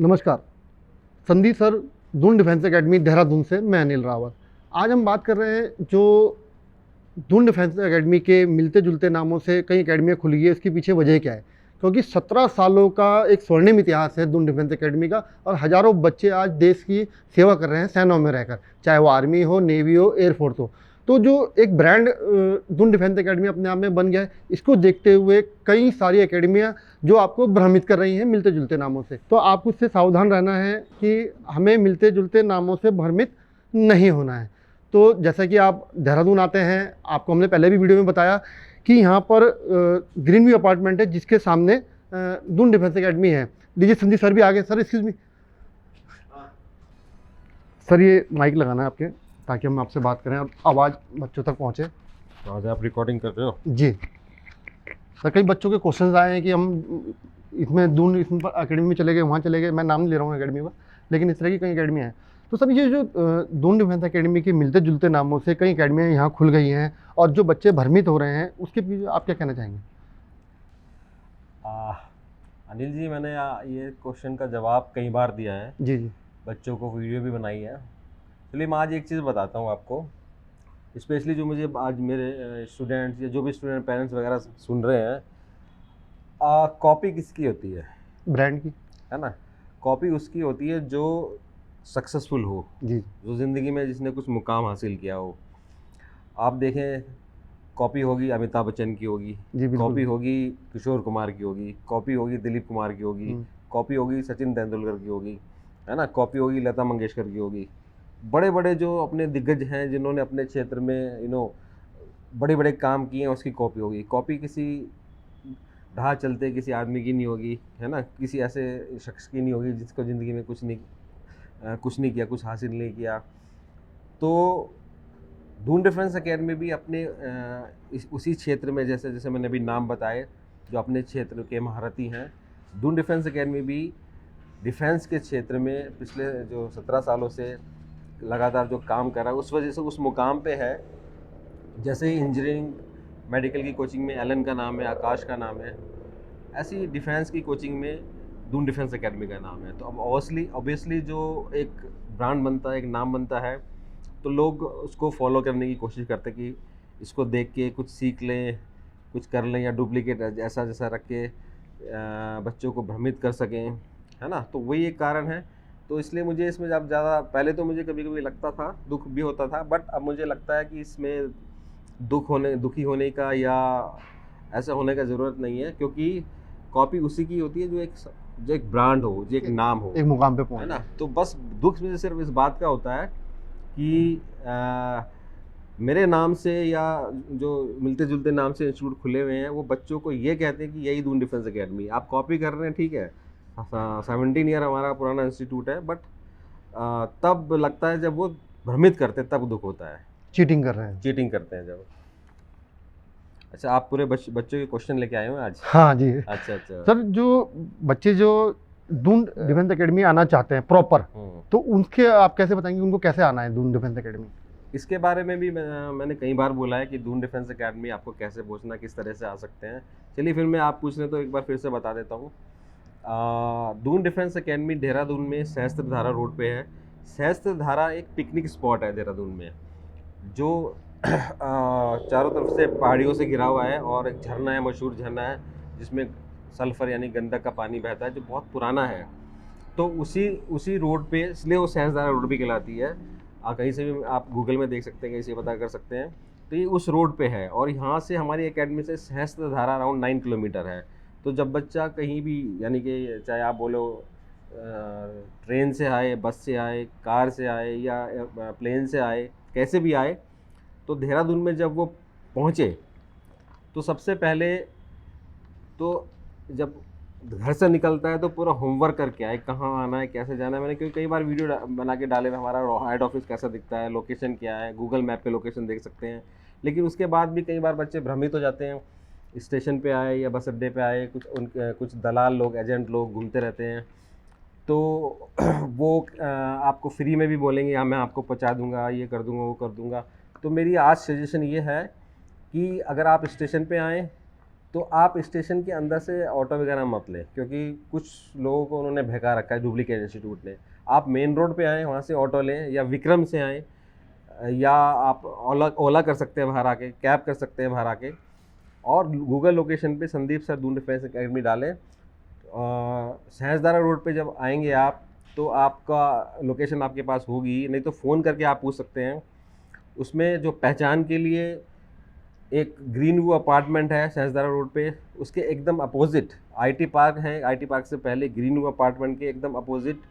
नमस्कार, Sandeep sir, Doon defence academy Dehradun से मैं अनिल रावत। आज हम बात कर रहे हैं जो दून डिफेंस एकेडमी के मिलते जुलते नामों से कई एकेडमियाँ खुली है, इसके पीछे वजह क्या है? क्योंकि 17 सालों का एक स्वर्णिम इतिहास है दून डिफेंस एकेडमी का और हज़ारों बच्चे आज देश की सेवा कर रहे हैं सेनाओं में रहकर, चाहे वो आर्मी हो, नेवी हो, एयरफोर्स हो। तो जो एक ब्रांड दून डिफेंस एकेडमी अपने आप में बन गया है, इसको देखते हुए कई सारी एकेडमियाँ जो आपको भ्रमित कर रही हैं मिलते जुलते नामों से। तो आपको इससे सावधान रहना है कि हमें मिलते जुलते नामों से भ्रमित नहीं होना है। तो जैसा कि आप देहरादून आते हैं, आपको हमने पहले भी वीडियो में बताया कि यहाँ पर ग्रीन व्यू अपार्टमेंट है जिसके सामने दून डिफेंस एकेडमी है। लीजिए संदीप सर भी आ गए। सर एक्सक्यूज मी, सर ये माइक लगाना है आपके, ताकि हम आपसे बात करें और आवाज़ बच्चों तक पहुँचे। आज आप रिकॉर्डिंग कर रहे हो? जी सर, कई बच्चों के क्वेश्चंस आए हैं कि हम इसमें दून इसमें अकेडमी में चले गए, वहाँ चले गए। मैं नाम नहीं ले रहा हूँ अकेडमी का, लेकिन इस तरह की कई अकेडमियाँ हैं। तो सर ये जो दून डिफेंस एकेडमी के मिलते जुलते नामों से कई अकेडमियाँ यहाँ खुल गई हैं और जो बच्चे भ्रमित हो रहे हैं, उसके पीछे आप क्या कहना चाहेंगे? अनिल जी, मैंने ये क्वेश्चन का जवाब कई बार दिया है, जी जी बच्चों को वीडियो भी बनाई है। चलिए मैं आज एक चीज़ बताता हूँ आपको, स्पेशली जो मुझे आज मेरे स्टूडेंट्स या जो भी स्टूडेंट पेरेंट्स वगैरह सुन रहे हैं। कॉपी किसकी होती है? ब्रांड की, है ना। कॉपी उसकी होती है जो सक्सेसफुल हो, जी जो ज़िंदगी में जिसने कुछ मुकाम हासिल किया हो। आप देखें, कॉपी होगी अमिताभ बच्चन की होगी, जी बिल्कुल। कॉपी होगी किशोर कुमार की होगी, कॉपी होगी दिलीप कुमार की होगी, कॉपी होगी सचिन तेंदुलकर की होगी, है ना। कॉपी होगी लता मंगेशकर की होगी। बड़े बड़े जो अपने दिग्गज हैं, जिन्होंने अपने क्षेत्र में बड़े बड़े काम किए हैं, उसकी कॉपी होगी। कॉपी किसी राह चलते किसी आदमी की नहीं होगी, है ना। किसी ऐसे शख्स की नहीं होगी जिसको ज़िंदगी में कुछ नहीं किया, कुछ हासिल नहीं किया। तो दून डिफेंस एकेडमी भी अपने उसी क्षेत्र में, जैसे जैसे मैंने अभी नाम बताए, जो अपने क्षेत्र के महारथी हैं, दून डिफेंस एकेडमी भी डिफेंस के क्षेत्र में पिछले जो 17 सालों से लगातार जो काम कर रहा है, उस वजह से उस मुकाम पे है। जैसे ही इंजीनियरिंग मेडिकल की कोचिंग में एलन का नाम है, आकाश का नाम है, ऐसी डिफेंस की कोचिंग में दून डिफेंस एकेडमी का नाम है। तो अब ऑब्वियसली जो एक ब्रांड बनता है, एक नाम बनता है, तो लोग उसको फॉलो करने की कोशिश करते हैं कि इसको देख के कुछ सीख लें, कुछ कर लें, या डुप्लीकेट ऐसा जैसा रख के बच्चों को भ्रमित कर सकें, है ना। तो वही एक कारण है। तो इसलिए मुझे इसमें जब ज़्यादा, पहले तो मुझे कभी कभी लगता था, दुख भी होता था, बट अब मुझे लगता है कि इसमें दुखी होने का या ऐसा होने का ज़रूरत नहीं है, क्योंकि कॉपी उसी की होती है जो एक ब्रांड हो, जो एक नाम हो, एक मुकाम पे है पहुँचे। ना। तो बस दुख मुझे सिर्फ इस बात का होता है कि मेरे नाम से या जो मिलते जुलते नाम से इंस्टीट्यूट खुले हुए हैं, वो बच्चों को ये कहते हैं कि यही दून डिफेंस एकेडमी। आप कॉपी कर रहे हैं, ठीक है, 17 ईयर हमारा पुराना इंस्टीट्यूट है, बट तब लगता है जब वो भ्रमित करते हैं, तब दुख होता है। चीटिंग कर रहे हैं। चीटिंग करते हैं जब। अच्छा, आप पूरे बच्चों के क्वेश्चन लेके आए हो आज? हाँ जी। अच्छा अच्छा सर, जो बच्चे जो दून डिफेंस एकेडमी आना चाहते हैं प्रॉपर, तो उनके आप कैसे बताएंगे उनको कैसे आना है दून डिफेंस एकेडमी? इसके बारे में भी मैंने कई बार बोला है कि दून डिफेंस एकेडमी आपको कैसे पहुंचना, किस तरह से आ सकते हैं। चलिए फिर मैं आप पूछ रहे तो एक बार फिर से बता देता हूँ। दून डिफेंस एकेडमी देहरादून में सहस्त्रधारा रोड पे है। सहस्त्रधारा एक पिकनिक स्पॉट है देहरादून में, जो चारों तरफ से पहाड़ियों से घिरा हुआ है, और एक झरना है, मशहूर झरना है, जिसमें सल्फर यानी गंधक का पानी बहता है, जो बहुत पुराना है। तो उसी रोड पे, इसलिए वो सहस्त्रधारा रोड भी कहलाती है। कहीं से भी आप गूगल में देख सकते हैं, कहीं से पता कर सकते हैं। तो ये उस रोड पे है, और यहाँ से हमारी एकेडमी से सहस्त्रधारा अराउंड 9 किलोमीटर है। तो जब बच्चा कहीं भी, यानी कि चाहे आप बोलो ट्रेन से आए, बस से आए, कार से आए, या प्लेन से आए, कैसे भी आए, तो देहरादून में जब वो पहुँचे, तो सबसे पहले तो जब घर से निकलता है तो पूरा होमवर्क करके आए, कहाँ आना है, कैसे जाना है। मैंने क्योंकि कई बार वीडियो बना के डाले हुए, हमारा हेड ऑफिस कैसा दिखता है, लोकेशन क्या है, गूगल मैप पे लोकेशन देख सकते हैं। लेकिन उसके बाद भी कई बार बच्चे भ्रमित हो जाते हैं। स्टेशन पे आए या बस अड्डे पे आए, कुछ दलाल लोग, एजेंट लोग घूमते रहते हैं, तो वो आपको फ्री में भी बोलेंगे, हाँ मैं आपको पहुँचा दूँगा, ये कर दूँगा, वो कर दूँगा। तो मेरी आज सजेशन ये है कि अगर आप स्टेशन पे आएँ तो आप स्टेशन के अंदर से ऑटो वगैरह मत लें, क्योंकि कुछ लोगों को उन्होंने बहका रखा है डुप्लीकेट इंस्टीट्यूट ने। आप मेन रोड पे आएँ, वहाँ से ऑटो लें, या विक्रम से आएँ, या आप ओला ओला कर सकते हैं बाहर आके, कैब कर सकते हैं बाहर आके, और गूगल लोकेशन पे Sandeep sir Doon defence academy डालें। सहजदारा रोड पे जब आएंगे आप, तो आपका लोकेशन आपके पास होगी, नहीं तो फ़ोन करके आप पूछ सकते हैं। उसमें जो पहचान के लिए एक ग्रीन व्यू अपार्टमेंट है सहजदारा रोड पे, उसके एकदम अपोजिट आईटी पार्क है। आईटी पार्क से पहले ग्रीन व्यू अपार्टमेंट के एकदम opposite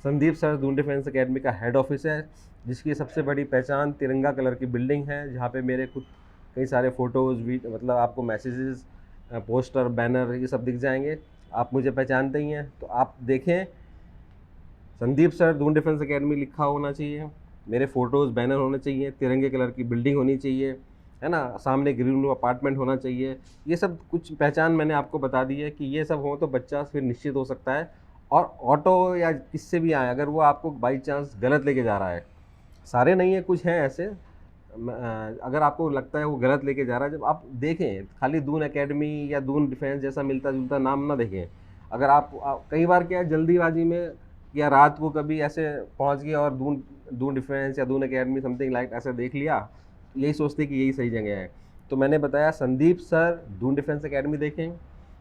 Sandeep sir Doon defence academy का हेड ऑफिस है, जिसकी सबसे बड़ी पहचान तिरंगा कलर की बिल्डिंग है, जहाँ पे मेरे खुद कई सारे फ़ोटोज़ मतलब आपको मैसेजेस, पोस्टर, बैनर, ये सब दिख जाएंगे। आप मुझे पहचानते ही हैं, तो आप देखें, Sandeep sir Doon defence academy लिखा होना चाहिए, मेरे फ़ोटोज़, बैनर होने चाहिए, तिरंगे कलर की बिल्डिंग होनी चाहिए, है ना, सामने ग्रीन रूम अपार्टमेंट होना चाहिए। ये सब कुछ पहचान मैंने आपको बता दी है कि ये सब हो तो बच्चा फिर निश्चित हो सकता है। और ऑटो या किससे भी आए, अगर वो आपको बाई चांस गलत लेके जा रहा है, सारे नहीं है, कुछ हैं ऐसे, अगर आपको लगता है वो गलत लेके जा रहा है, जब आप देखें, खाली दून एकेडमी या दून डिफेंस जैसा मिलता जुलता नाम ना देखें। अगर आप कई बार क्या है, जल्दीबाजी में या रात को कभी ऐसे पहुंच गया और दून डिफेंस या दून एकेडमी समथिंग लाइक ऐसे देख लिया, यही सोचते कि यही सही जगह है। तो मैंने बताया, Sandeep sir Doon defence academy देखें,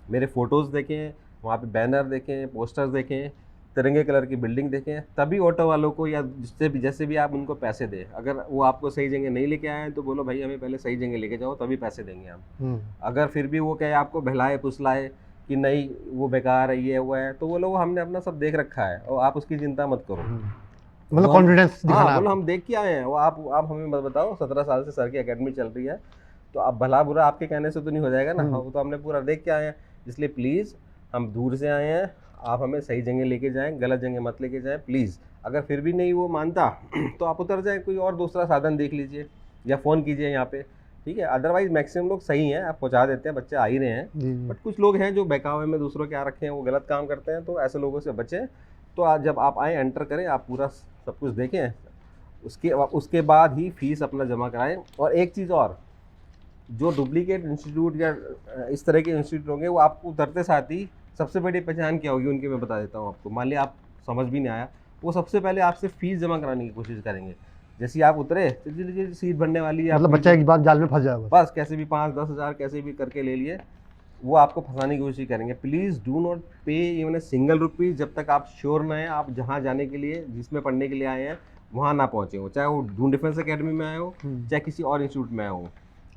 मेरे फ़ोटोज़ देखें, वहाँ पे बैनर देखें, पोस्टर्स देखें, तिरंगे कलर की बिल्डिंग देखें, तभी ऑटो वालों को या जिससे भी जैसे भी आप उनको पैसे दें। अगर वो आपको सही जगह नहीं लेके आए हैं, तो बोलो भाई हमें पहले सही जगह लेके जाओ, तभी पैसे देंगे हम। अगर फिर भी वो कहे, आपको बहलाए फुसलाए कि नहीं वो बेकार है, ये वो है, तो बोलो वो हमने अपना सब देख रखा है और आप उसकी चिंता मत करो। मतलब कॉन्फिडेंस दिखाना हाँ, है बोलो आपको। हम देख के आए हैं, वो आप हमें मत बताओ, 17 साल से सर की एकेडमी चल रही है, तो आप भला बुरा आपके कहने से तो नहीं हो जाएगा ना, वो तो हमने पूरा देख के आए हैं। इसलिए प्लीज़, हम दूर से आए हैं, आप हमें सही जगह लेके जाएं, गलत जगह मत लेके जाएं प्लीज़। अगर फिर भी नहीं वो मानता तो आप उतर जाएं, कोई और दूसरा साधन देख लीजिए या फ़ोन कीजिए यहाँ पे, ठीक है। अदरवाइज मैक्सिमम लोग सही हैं, आप पहुँचा देते हैं, बच्चे आ ही रहे हैं। बट कुछ लोग हैं जो बहकावे में दूसरों के आ रखे हैं, वो गलत काम करते हैं, तो ऐसे लोगों से बचें। तो आज जब आप आएँ, एंटर करें, आप पूरा सब कुछ देखें, उसके बाद ही फीस अपना जमा कराएं। और एक चीज़ और, जो डुप्लीकेट इंस्टीट्यूट या इस तरह के इंस्टीट्यूट होंगे, वो आपको उतरते साथ ही सबसे बड़ी पहचान क्या होगी उनकी, मैं बता देता हूँ आपको। मान लिया आप समझ भी नहीं आया, वो सबसे पहले आपसे फ़ीस जमा कराने की कोशिश करेंगे। जैसे ही आप उतरे, चलिए सीट बनने वाली है, मतलब बच्चा एक बार जाल में फंस जाएगा। बस कैसे भी 5-10 हज़ार कैसे भी करके ले लिए, वो आपको फंसाने की कोशिश करेंगे। प्लीज़ डू नॉट पे इवन ए सिंगल रुपीज़ जब तक आप श्योर ना हैं, आप जहाँ जाने के लिए, जिसमें पढ़ने के लिए आए हैं, वहाँ ना पहुँचे हो। चाहे वो दून डिफेंस एकेडमी में आए हो, चाहे किसी और इंस्टीट्यूट में आए हो।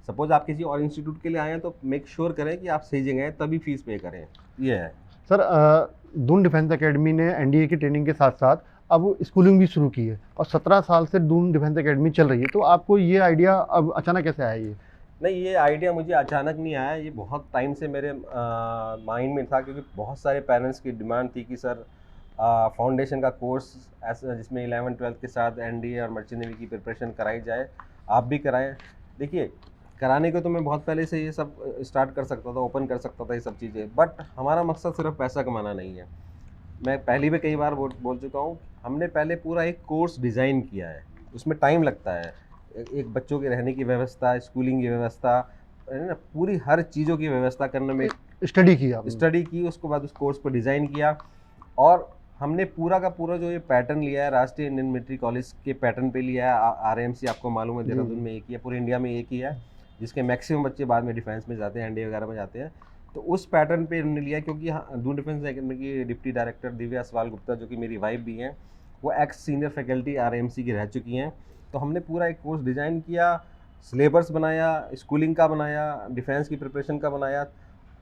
सपोज आप किसी और इंस्टीट्यूट के लिए आए हैं, तो मेक श्योर करें कि आप सही जगह हैं, तभी फीस पे करें। ये है सर, दून डिफेंस एकेडमी ने एनडीए की ट्रेनिंग के साथ साथ अब स्कूलिंग भी शुरू की है, और 17 साल से दून डिफेंस एकेडमी चल रही है, तो आपको ये आइडिया अब अचानक कैसे आया ये? नहीं, ये आइडिया मुझे अचानक नहीं आया, ये बहुत टाइम से मेरे माइंड में था, क्योंकि बहुत सारे पेरेंट्स की डिमांड थी कि सर फाउंडेशन का कोर्स ऐसा जिसमें 11th-12th के साथ एनडीए और मर्चेंट नेवी की प्रिपरेशन कराई जाए, आप भी कराएं। देखिए, कराने को तो मैं बहुत पहले से ये सब स्टार्ट कर सकता था, ओपन कर सकता था ये सब चीज़ें, बट हमारा मकसद सिर्फ पैसा कमाना नहीं है। मैं पहले भी कई बार बोल चुका हूँ, हमने पहले पूरा एक कोर्स डिज़ाइन किया है, उसमें टाइम लगता है। एक बच्चों के रहने की व्यवस्था, स्कूलिंग की व्यवस्था, है ना, पूरी हर चीज़ों की व्यवस्था करने में स्टडी किया आपने? स्टडी की, उसके बाद उस कोर्स को डिज़ाइन किया, और हमने पूरा का पूरा जो ये पैटर्न लिया है, राष्ट्रीय इंडियन मिलिट्री कॉलेज के पैटर्न पे लिया है। आरएमसी आपको मालूम है, देहरादून में एक ही है, पूरे इंडिया में एक ही है, जिसके मैक्सिमम बच्चे बाद में डिफेंस में जाते हैं, एनडीए वगैरह में जाते हैं। तो उस पैटर्न पे हमने लिया, क्योंकि दून डिफेंस एकेडमी की डिप्टी डायरेक्टर दिव्या सवाल गुप्ता, जो कि मेरी वाइफ भी हैं, वो एक्स सीनियर फैकल्टी आरएमसी की रह चुकी हैं। तो हमने पूरा एक कोर्स डिज़ाइन किया, सिलेबस बनाया, स्कूलिंग का बनाया, डिफेंस की प्रिपरेशन का बनाया,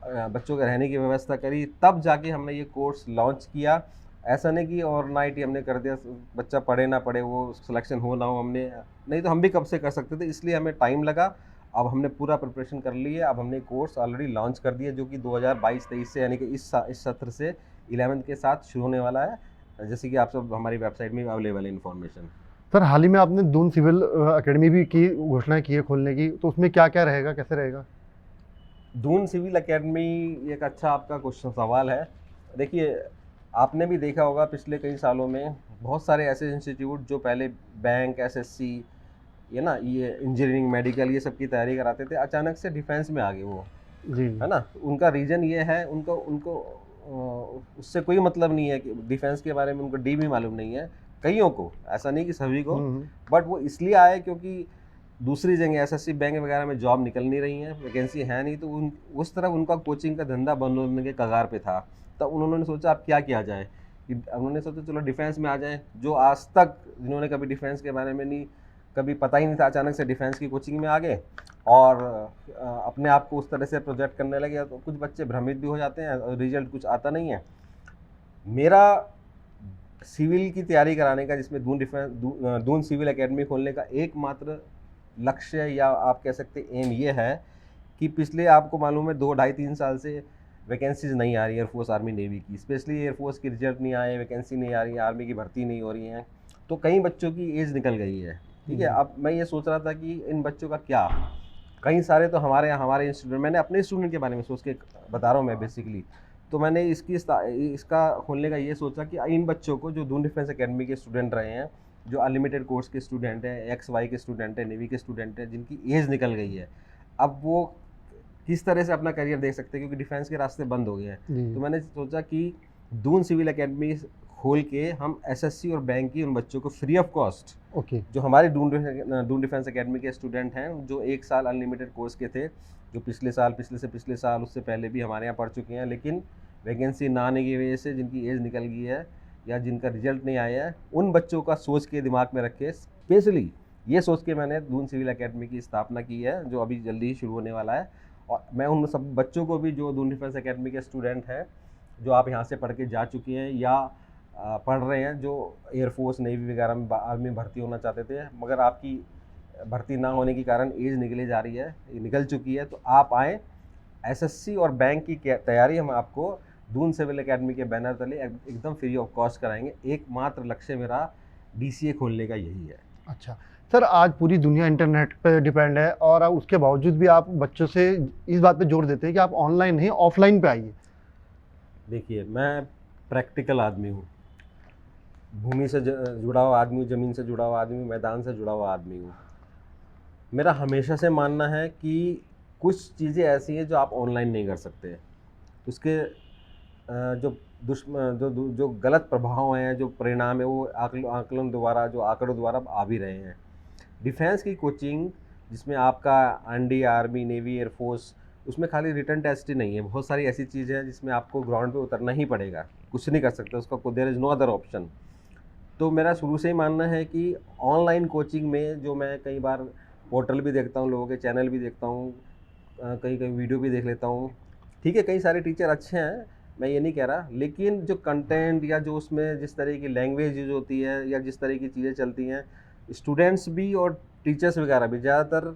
बच्चों के रहने की व्यवस्था करी, तब जाके हमने ये कोर्स लॉन्च किया। ऐसा नहीं कि ओवरनाइट ही हमने कर दिया, बच्चा पढ़े ना पढ़े, वो सिलेक्शन हो ना हो, हमने नहीं तो हम भी कब से कर सकते थे, इसलिए हमें टाइम लगा। अब हमने पूरा प्रिपरेशन कर ली है, अब हमने कोर्स ऑलरेडी लॉन्च कर दिया, जो कि 2022-23 से, यानी कि इस सत्र से 11th के साथ शुरू होने वाला है, जैसे कि आप सब हमारी वेबसाइट में अवेलेबल है इन्फॉर्मेशन। सर, हाल ही में आपने दून सिविल एकेडमी भी की घोषणा की है खोलने की, तो उसमें क्या क्या रहेगा, कैसे रहेगा? दून सिविल एकेडमी एक अच्छा आपका क्वेश्चन सवाल है। देखिए, आपने भी देखा होगा पिछले कई सालों में बहुत सारे ऐसे इंस्टीट्यूट जो पहले बैंक, एसएससी, ये ना, ये इंजीनियरिंग, मेडिकल, ये सब की तैयारी कराते थे, अचानक से डिफेंस में आ गए वो, जी है ना। उनका रीज़न ये है, उनको उनको उससे कोई मतलब नहीं है कि डिफेंस के बारे में उनको डी भी मालूम नहीं है, कईयों को, ऐसा नहीं कि सभी को, बट वो इसलिए आए क्योंकि दूसरी जगह एसएससी बैंक वगैरह में जॉब निकल नहीं रही हैं, वैकेंसी है नहीं, तो उस तरह उनका कोचिंग का धंधा बंद होने के कगार पे था। तब उन्होंने सोचा अब क्या किया जाए, कि उन्होंने सोचा चलो डिफेंस में आ जाएं। जो आज तक जिन्होंने कभी डिफेंस के बारे में नहीं, कभी पता ही नहीं था, अचानक से डिफेंस की कोचिंग में आ गए और अपने आप को उस तरह से प्रोजेक्ट करने लगे, तो कुछ बच्चे भ्रमित भी हो जाते हैं और रिजल्ट कुछ आता नहीं है। मेरा सिविल की तैयारी कराने का, जिसमें दून सिविल एकेडमी खोलने का एकमात्र लक्ष्य या आप कह सकते एम ये है कि पिछले आपको मालूम है 2 ढाई 3 साल से वैकेंसीज नहीं आ रही है एयरफोर्स आर्मी नेवी की, स्पेशली एयरफोर्स की रिजल्ट नहीं आए, वैकेंसी नहीं आ रही है, आर्मी की भर्ती नहीं हो रही है, तो कई बच्चों की एज निकल गई है। ठीक है, अब मैं ये सोच रहा था कि इन बच्चों का क्या, कई सारे तो हमारे स्टूडेंट, मैंने अपने स्टूडेंट के बारे में सोच के बता रहा हूँ मैं बेसिकली, तो मैंने इसका खोलने का ये सोचा कि इन बच्चों को, जो दून डिफेंस एकेडमी के स्टूडेंट रहे हैं, जो अनलिमिटेड कोर्स के स्टूडेंट हैं, XY के स्टूडेंट हैं, नेवी के स्टूडेंट हैं, जिनकी एज निकल गई है, अब वो किस तरह से अपना करियर देख सकते हैं, क्योंकि डिफेंस के रास्ते बंद हो गए हैं। तो मैंने सोचा कि दून सिविल एकेडमी खोल के हम एसएससी और बैंक की उन बच्चों को फ्री ऑफ कॉस्ट, ओके, जो हमारे दून डिफेंस एकेडमी के स्टूडेंट हैं, जो 1 साल अनलिमिटेड कोर्स के थे, जो पिछले साल उससे पहले भी हमारे यहाँ पढ़ चुके हैं, लेकिन वैकेंसी ना आने की वजह से जिनकी एज निकल गई है या जिनका रिजल्ट नहीं आया है, उन बच्चों का सोच के दिमाग में रखे, स्पेशली ये सोच के मैंने दून सिविल एकेडमी की स्थापना की है, जो अभी जल्दी ही शुरू होने वाला है। और मैं उन सब बच्चों को भी, जो दून डिफेंस एकेडमी के स्टूडेंट हैं, जो आप यहाँ से पढ़ के जा चुके हैं या पढ़ रहे हैं, जो एयरफोर्स नेवी वगैरह में आर्मी में भर्ती होना चाहते थे, मगर आपकी भर्ती ना होने के कारण एज निकल चुकी है, तो आप आएँ, एसएससी और बैंक की तैयारी हम आपको दून सिविल एकेडमी के बैनर तले एकदम फ्री ऑफ कॉस्ट कराएंगे। एकमात्र लक्ष्य मेरा डीसीए खोलने का यही है। अच्छा सर, आज पूरी दुनिया इंटरनेट पे डिपेंड है और उसके बावजूद भी आप बच्चों से इस बात पे जोर देते हैं कि आप ऑनलाइन नहीं ऑफलाइन पे आइए। देखिए, मैं प्रैक्टिकल आदमी हूँ, भूमि से जुड़ा हुआ आदमी हूँ, ज़मीन से जुड़ा हुआ आदमी हूँ, मैदान से जुड़ा हुआ आदमी हूँ। मेरा हमेशा से मानना है कि कुछ चीज़ें ऐसी हैं जो आप ऑनलाइन नहीं कर सकते, उसके जो गलत प्रभाव हैं, जो परिणाम है, वो आकलन द्वारा, जो आंकड़ों द्वारा आ भी रहे हैं। डिफेंस की कोचिंग, जिसमें आपका एनडी, आर्मी, नेवी, एयरफोर्स, उसमें खाली रिटन टेस्ट ही नहीं है, बहुत सारी ऐसी चीज़ें हैं जिसमें आपको ग्राउंड पे उतरना ही पड़ेगा, कुछ नहीं कर सकते, उसका there is no other option. तो मेरा शुरू से ही मानना है कि ऑनलाइन कोचिंग में, जो मैं कई बार पोर्टल भी देखता हूँ, लोगों के चैनल भी देखता हूँ, कई वीडियो भी देख लेता हूँ, ठीक है, कई सारे टीचर अच्छे हैं, मैं ये नहीं कह रहा, लेकिन जो कंटेंट या जो उसमें जिस तरह की लैंग्वेज यूज होती है या जिस तरह की चीज़ें चलती हैं, स्टूडेंट्स भी और टीचर्स वगैरह भी ज़्यादातर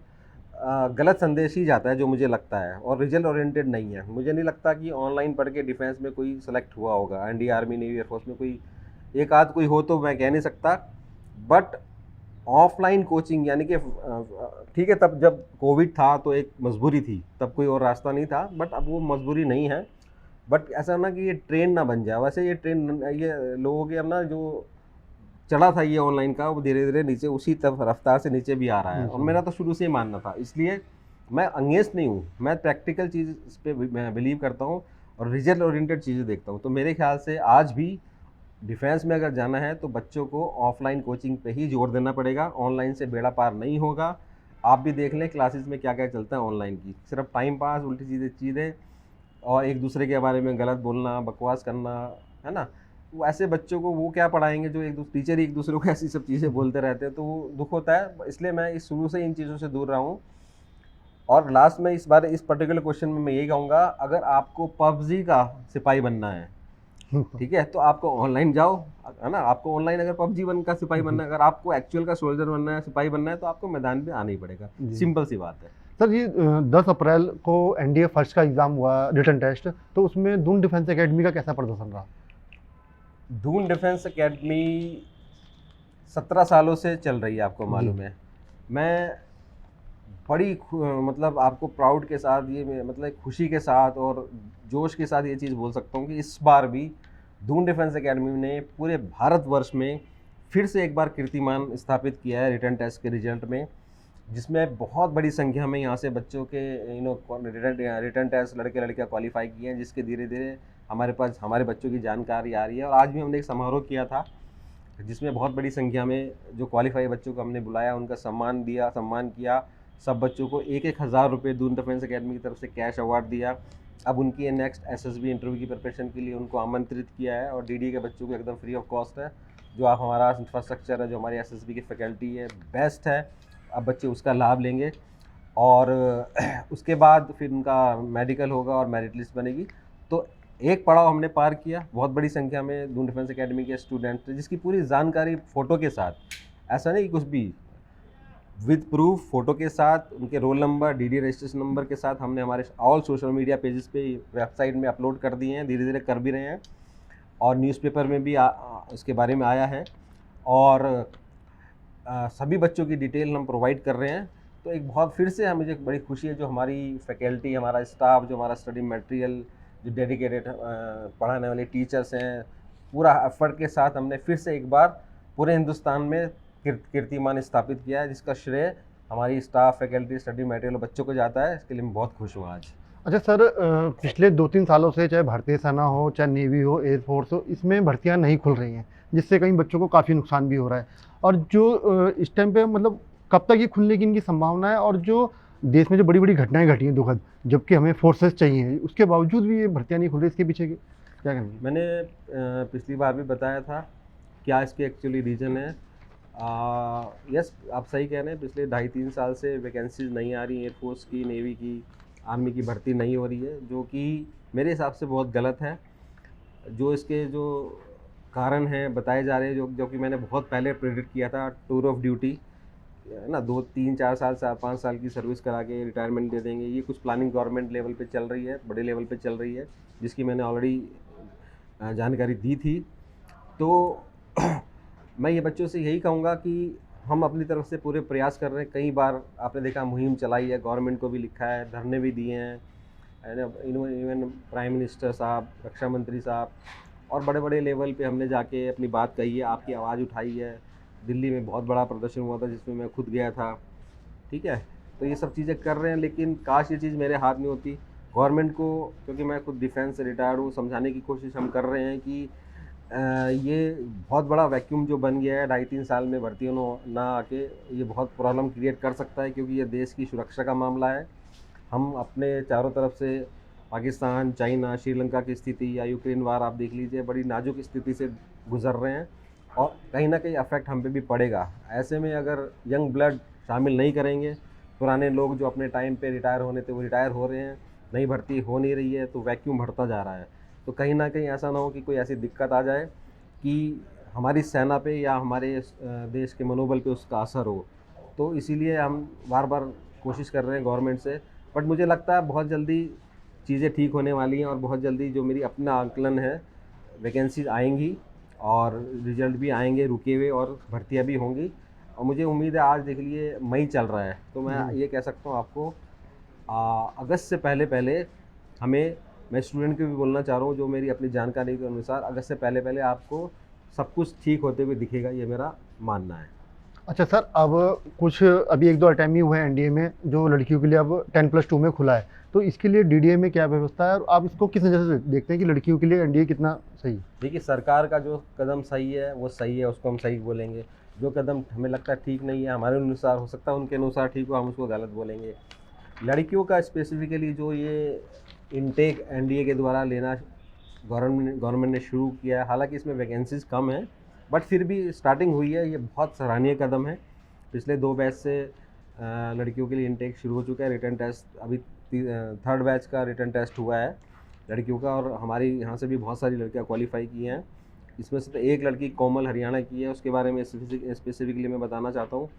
गलत संदेश ही जाता है, जो मुझे लगता है, और रिजल्ट ओरिएंटेड नहीं है। मुझे नहीं लगता कि ऑनलाइन पढ़ के डिफेंस में कोई सेलेक्ट हुआ होगा, एनडी, आर्मी, नेवी, एयरफोर्स में कोई एक आध कोई हो तो मैं कह नहीं सकता, बट ऑफलाइन कोचिंग यानी कि ठीक है, तब जब कोविड था तो एक मजबूरी थी, तब कोई और रास्ता नहीं था, बट अब वो मजबूरी नहीं है। बट ऐसा ना कि ये ट्रेंड ना बन जाए, वैसे ये लोगों के अब ना जो चला था ये ऑनलाइन का, वो धीरे धीरे नीचे उसी तरफ रफ्तार से नीचे भी आ रहा है, और मेरा तो शुरू से ही मानना था, इसलिए मैं अगेंस्ट नहीं हूँ, मैं प्रैक्टिकल चीज़ पे मैं बिलीव करता हूँ और रिजल्ट ओरिएंटेड चीज़ें देखता हूँ। तो मेरे ख्याल से आज भी डिफेंस में अगर जाना है तो बच्चों को ऑफलाइन कोचिंग पे ही जोर देना पड़ेगा, ऑनलाइन से बेड़ा पार नहीं होगा। आप भी देख लें क्लासेस में क्या क्या चलता है ऑनलाइन की, सिर्फ टाइम पास, उल्टी चीज़ें और एक दूसरे के बारे में गलत बोलना, बकवास करना, है ना। वो ऐसे बच्चों को वो क्या पढ़ाएंगे, जो टीचर ही एक दूसरे को ऐसी सब चीज़ें बोलते रहते हैं, तो वो दुख होता है। इसलिए मैं इस शुरू से इन चीज़ों से दूर रहा हूँ। और लास्ट में इस पर्टिकुलर क्वेश्चन में मैं यही कहूँगा, अगर आपको पबजी का सिपाही बनना है, ठीक है, तो आपको ऑनलाइन जाओ, है ना। आपको ऑनलाइन अगर पबजी का सिपाही बनना है, अगर आपको एक्चुअल का सोल्जर बनना है, सिपाही बनना है, तो आपको मैदान पे आना ही पड़ेगा, सिंपल सी बात है। सर, ये 10 अप्रैल को एनडीए फर्स्ट का एग्ज़ाम हुआ, रिटन टेस्ट, तो उसमें दून डिफेंस एकेडमी का कैसा प्रदर्शन रहा? दून डिफेंस एकेडमी 17 सालों से चल रही है, आपको मालूम है। मैं बड़ी मतलब आपको प्राउड के साथ, ये मतलब खुशी के साथ और जोश के साथ ये चीज़ बोल सकता हूँ कि इस बार भी दून डिफेंस एकेडमी ने पूरे भारतवर्ष में फिर से एक बार कीर्तिमान स्थापित किया है रिटन टेस्ट के रिजल्ट में। जिसमें बहुत बड़ी संख्या में यहाँ से बच्चों के रिटर्न टेस्ट लड़के लड़कियाँ क्वालिफाई किए हैं, जिसके धीरे धीरे हमारे पास हमारे बच्चों की जानकारी आ रही है। और आज भी हमने एक समारोह किया था जिसमें बहुत बड़ी संख्या में जो क्वालिफाई बच्चों को हमने बुलाया, उनका सम्मान किया। सब बच्चों को 1,000 रुपये दून डिफेंस अकेडमी की तरफ से कैश अवार्ड दिया। अब उनकी नेक्स्ट एसएसबी इंटरव्यू की प्रिपरेशन के लिए उनको आमंत्रित किया है, और डीडी के बच्चों को एकदम फ्री ऑफ कॉस्ट है। जो आप हमारा इंफ्रास्ट्रक्चर है, जो हमारी एसएसबी की फैकल्टी है, बेस्ट है। अब बच्चे उसका लाभ लेंगे, और उसके बाद फिर उनका मेडिकल होगा और मेरिट लिस्ट बनेगी। तो एक पड़ाव हमने पार किया। बहुत बड़ी संख्या में दून डिफेंस अकेडमी के स्टूडेंट थे, जिसकी पूरी जानकारी फ़ोटो के साथ, ऐसा नहीं कुछ भी, विद प्रूफ फ़ोटो के साथ, उनके roll number, DD registration number के साथ हमने हमारे ऑल सोशल मीडिया पेजेस पे, वेबसाइट में अपलोड कर दिए हैं। धीरे धीरे कर भी रहे हैं, और न्यूज़पेपर में भी इसके बारे में आया है, और सभी बच्चों की डिटेल हम प्रोवाइड कर रहे हैं। तो एक बहुत फिर से मुझे बड़ी खुशी है, जो हमारी फैकल्टी, हमारा स्टाफ, जो हमारा स्टडी मटेरियल, जो डेडिकेटेड पढ़ाने वाले टीचर्स हैं, पूरा एफर्ट के साथ हमने फिर से एक बार पूरे हिंदुस्तान में कीर्तिमान स्थापित किया है, जिसका श्रेय हमारी स्टाफ, फैकल्टी, स्टडी मटेरियल और बच्चों को जाता है। इसके लिए मैं बहुत खुश हूँ आज। अच्छा सर, पिछले 2-3 सालों से चाहे भारतीय सेना हो, चाहे नेवी हो, एयरफोर्स हो, इसमें भर्तियां नहीं खुल रही हैं, जिससे कई बच्चों को काफ़ी नुकसान भी हो रहा है। और जो इस टाइम पे मतलब कब तक ये खुलने की इनकी संभावना है, और जो देश में जो बड़ी बड़ी घटनाएं घटी हैं दुखद, जबकि हमें फोर्सेस चाहिए, उसके बावजूद भी ये भर्तियां नहीं खुल रही, इसके पीछे क्या कहेंगे? मैंने पिछली बार भी बताया था क्या इसके एक्चुअली रीज़न है। यस, आप सही कह रहे हैं। पिछले 2.5-3 साल से वैकेंसीज नहीं आ रही, एयरफोर्स की, नेवी की, आर्मी की भर्ती नहीं हो रही है, जो कि मेरे हिसाब से बहुत गलत है। जो इसके जो कारण हैं बताए जा रहे हैं, जो कि मैंने बहुत पहले प्रेडिक्ट किया था, टूर ऑफ ड्यूटी, है ना, 2-3-4 साल, 4-5 साल की सर्विस करा के रिटायरमेंट दे देंगे। ये कुछ प्लानिंग गवर्नमेंट लेवल पे चल रही है, बड़े लेवल पे चल रही है, जिसकी मैंने ऑलरेडी जानकारी दी थी। तो मैं ये बच्चों से यही कहूँगा कि हम अपनी तरफ से पूरे प्रयास कर रहे हैं। कई बार आपने देखा मुहिम चलाई है, गवर्नमेंट को भी लिखा है, धरने भी दिए हैं, इवन प्राइम मिनिस्टर साहब, रक्षा मंत्री साहब, और बड़े बड़े लेवल पे हमने जाके अपनी बात कही है, आपकी आवाज़ उठाई है। दिल्ली में बहुत बड़ा प्रदर्शन हुआ था, जिसमें मैं खुद गया था। ठीक है, तो ये सब चीज़ें कर रहे हैं, लेकिन काश ये चीज़ मेरे हाथ में होती। गवर्नमेंट को, क्योंकि मैं खुद डिफेंस से रिटायर्ड हूँ, समझाने की कोशिश हम कर रहे हैं कि ये बहुत बड़ा वैक्यूम जो बन गया है 2.5-3 साल में भर्तियों ना आके, ये बहुत प्रॉब्लम क्रिएट कर सकता है, क्योंकि ये देश की सुरक्षा का मामला है। हम अपने चारों तरफ से पाकिस्तान, चाइना, श्रीलंका की स्थिति, या यूक्रेन वार आप देख लीजिए, बड़ी नाजुक स्थिति से गुजर रहे हैं, और कहीं ना कहीं अफेक्ट हम पे भी पड़ेगा। ऐसे में अगर यंग ब्लड शामिल नहीं करेंगे, पुराने लोग जो अपने टाइम पे रिटायर होने थे वो रिटायर हो रहे हैं, नई भर्ती हो नहीं रही है, तो वैक्यूम बढ़ता जा रहा है। तो कहीं ना कहीं ऐसा ना हो कि कोई ऐसी दिक्कत आ जाए कि हमारी सेना पे या हमारे देश के मनोबल पे उसका असर हो। तो इसीलिए हम बार बार कोशिश कर रहे हैं गवर्नमेंट से। बट मुझे लगता है बहुत जल्दी चीज़ें ठीक होने वाली हैं, और बहुत जल्दी जो मेरी अपना आंकलन है, वैकेंसीज आएंगी और रिजल्ट भी आएंगे रुके हुए, और भर्तियां भी होंगी। और मुझे उम्मीद है, आज देख लिए मई चल रहा है, तो मैं ये कह सकता हूँ आपको, अगस्त से पहले पहले हमें, मैं स्टूडेंट को भी बोलना चाह रहा हूँ, जो मेरी अपनी जानकारी के अनुसार, अगस्त से पहले पहले आपको सब कुछ ठीक होते हुए दिखेगा, ये मेरा मानना है। अच्छा सर, अब कुछ अभी 1-2 अटैमी हुए हैं एनडीए में, जो लड़कियों के लिए अब 10+2 में खुला है, तो इसके लिए डीडीए में क्या व्यवस्था है, और आप इसको किस नज़र से देखते हैं कि लड़कियों के लिए एनडीए कितना सही है? देखिए, सरकार का जो कदम सही है वो सही है, उसको हम सही बोलेंगे। जो कदम हमें लगता है ठीक नहीं है, हमारे अनुसार हो सकता है उनके अनुसार ठीक हो, हम उसको गलत बोलेंगे। लड़कियों का स्पेसिफिकली जो ये इनटेक एनडीए के द्वारा लेना गवर्नमेंट ने शुरू किया है, हालांकि इसमें वैकेंसीज कम है, बट फिर भी स्टार्टिंग हुई है, ये बहुत सराहनीय कदम है। पिछले 2 बैच से लड़कियों के लिए इनटेक शुरू हो चुका है। रिटर्न टेस्ट अभी 3rd बैच का रिटर्न टेस्ट हुआ है लड़कियों का, और हमारी यहाँ से भी बहुत सारी लड़कियाँ क्वालिफाई की हैं। इसमें से तो एक लड़की कोमल हरियाणा की है, उसके बारे में स्पेसिफिकली मैं बताना चाहता हूँ।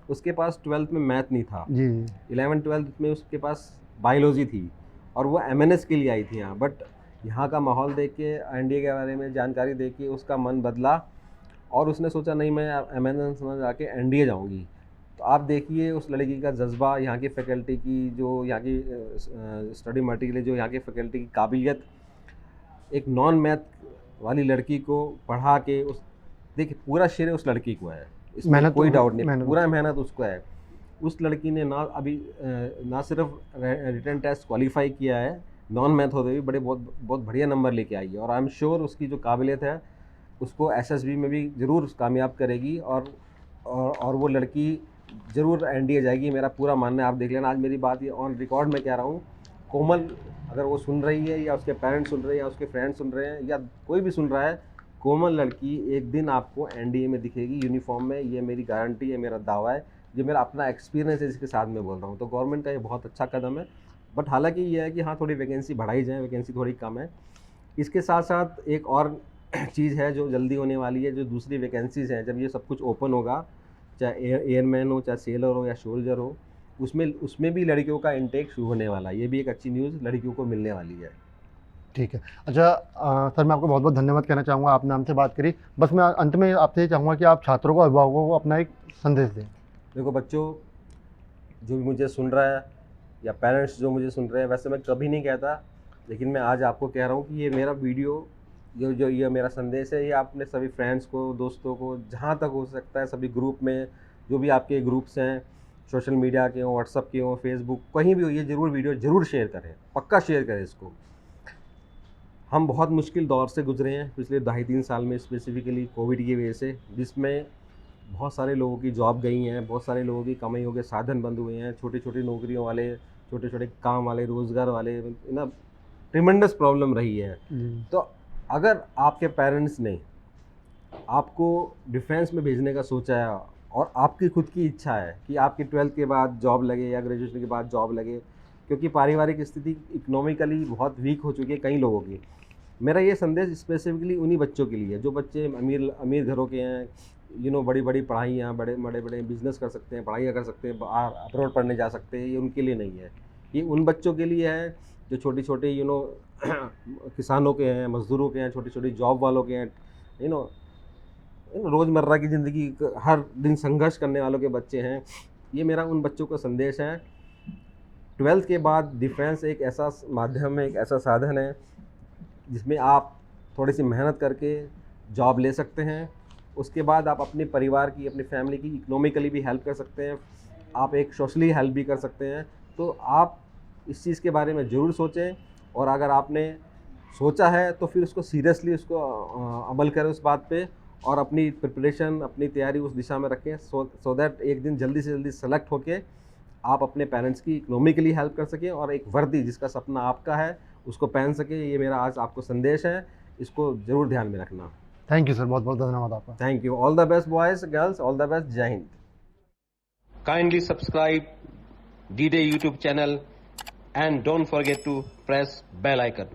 उसके पास 12th में मैथ नहीं था जी। 11th-12th में उसके पास बायोलॉजी थी, और वो एमएनएस के लिए आई थी यहाँ। बट यहाँ का माहौल देख के, एनडीए के बारे में जानकारी देख के उसका मन बदला, और उसने सोचा नहीं, मैं एमएनएस में जाके एनडीए जाऊँगी। तो आप देखिए उस लड़की का जज्बा, यहाँ की फैकल्टी की, जो यहाँ की स्टडी मटेरियल, जो यहाँ की फैकल्टी की काबिलियत, एक नॉन मैथ वाली लड़की को पढ़ा के, उस देखिए पूरा श्रेय उस लड़की को है, इसमें कोई डाउट नहीं, पूरा मेहनत उसको है। उस लड़की ने ना सिर्फ रिटन टेस्ट क्वालिफाई किया है, नॉन मैथ होते हुए बड़े बहुत बहुत बढ़िया नंबर लेके आई है, और आई एम श्योर उसकी जो काबिलियत है उसको एसएसबी में भी ज़रूर कामयाब करेगी, और वो लड़की ज़रूर एनडीए जाएगी, मेरा पूरा मानना है। आप देख लेना, आज मेरी बात ये ऑन रिकॉर्ड मैं कह रहा हूँ, कोमल अगर वो सुन रही है या उसके पेरेंट्स सुन रहे हैं या उसके फ्रेंड्स सुन रहे हैं या कोई भी सुन रहा है, कोमल लड़की एक दिन आपको एनडीए में दिखेगी यूनिफॉर्म में, ये मेरी गारंटी है, मेरा दावा है, ये मेरा अपना एक्सपीरियंस है जिसके साथ मैं बोल रहा हूँ। तो गवर्नमेंट का ये बहुत अच्छा कदम है, बट हालांकि ये है कि हाँ थोड़ी वैकेंसी बढ़ाई जाए, वैकेंसी थोड़ी कम है। इसके साथ साथ एक और चीज़ है जो जल्दी होने वाली है, जो दूसरी वैकेंसीज़ हैं, जब ये सब कुछ ओपन होगा, चाहे एयरमैन हो, चाहे सेलर हो या सोल्जर हो, उसमें भी लड़कियों का इंटेक शुरू होने वाला है। ये भी एक अच्छी न्यूज़ लड़कियों को मिलने वाली है। ठीक है। अच्छा सर, मैं आपको बहुत बहुत धन्यवाद कहना चाहूँगा, आपने हमसे बात करी। बस मैं अंत में आपसे ये चाहूँगा कि आप छात्रों को, अभिभावकों को अपना एक संदेश दें। देखो बच्चों, जो भी मुझे सुन रहा है या पेरेंट्स जो मुझे सुन रहे हैं, वैसे मैं कभी नहीं कहता, लेकिन मैं आज आपको कह रहा हूँ कि ये मेरा वीडियो, जो ये मेरा संदेश है, ये आप अपने सभी फ्रेंड्स को, दोस्तों को, जहाँ तक हो सकता है सभी ग्रुप में, जो भी आपके ग्रुप्स हैं, सोशल मीडिया के हों, व्हाट्सअप के हों, फेसबुक, कहीं भी हो, ये वीडियो ज़रूर शेयर करें, पक्का शेयर करें इसको। हम बहुत मुश्किल दौर से गुजरे हैं पिछले 2.5-3 साल में, स्पेसिफिकली कोविड की वजह से, जिसमें बहुत सारे लोगों की जॉब गई हैं, बहुत सारे लोगों की कमाइयों के साधन बंद हुए हैं, छोटी छोटी नौकरियों वाले, छोटे छोटे काम वाले, रोज़गार वाले, ना ट्रिमेंडस प्रॉब्लम रही है। तो अगर आपके पेरेंट्स ने आपको डिफेंस में भेजने का सोचा है और आपकी खुद की इच्छा है कि आपकी 12th के बाद जॉब लगे या ग्रेजुएशन के बाद जॉब लगे, क्योंकि पारिवारिक स्थिति इकोनॉमिकली बहुत वीक हो चुकी है कई लोगों की, मेरा ये संदेश स्पेसिफिकली उन्हीं बच्चों के लिए जो बच्चे अमीर घरों के हैं, बड़ी बड़ी पढ़ाइयाँ, बड़े बड़े बिजनेस कर सकते हैं, पढ़ाइयाँ कर सकते हैं, अब्रॉड पढ़ने जा सकते हैं, ये उनके लिए नहीं है। ये उन बच्चों के लिए है जो छोटी छोटी किसानों के हैं, मज़दूरों के हैं, छोटी छोटी जॉब वालों के हैं, रोज़मर्रा की ज़िंदगी हर दिन संघर्ष करने वालों के बच्चे हैं। ये मेरा उन बच्चों का संदेश है। 12th के बाद डिफेंस एक ऐसा माध्यम है, एक ऐसा साधन है जिसमें आप थोड़ी सी मेहनत करके जॉब ले सकते हैं। उसके बाद आप अपने परिवार की, अपनी फैमिली की इकोनॉमिकली भी हेल्प कर सकते हैं, आप एक सोशली हेल्प भी कर सकते हैं। तो आप इस चीज़ के बारे में ज़रूर सोचें, और अगर आपने सोचा है तो फिर उसको सीरियसली उसको अमल करें उस बात पे, और अपनी प्रिपरेशन, अपनी तैयारी उस दिशा में रखें, सो दैट एक दिन जल्दी से जल्दी सेलेक्ट होके आप अपने पेरेंट्स की इकोनॉमिकली हेल्प कर सकें और एक वर्दी जिसका सपना आपका है उसको पहन सके। ये मेरा आज आपको संदेश है, इसको ज़रूर ध्यान में रखना। थैंक यू सर, बहुत बहुत धन्यवाद आपका। Thank you. All the best boys, girls, all the best. जय Hind. Kindly subscribe D-Day YouTube channel and don't forget to press bell icon.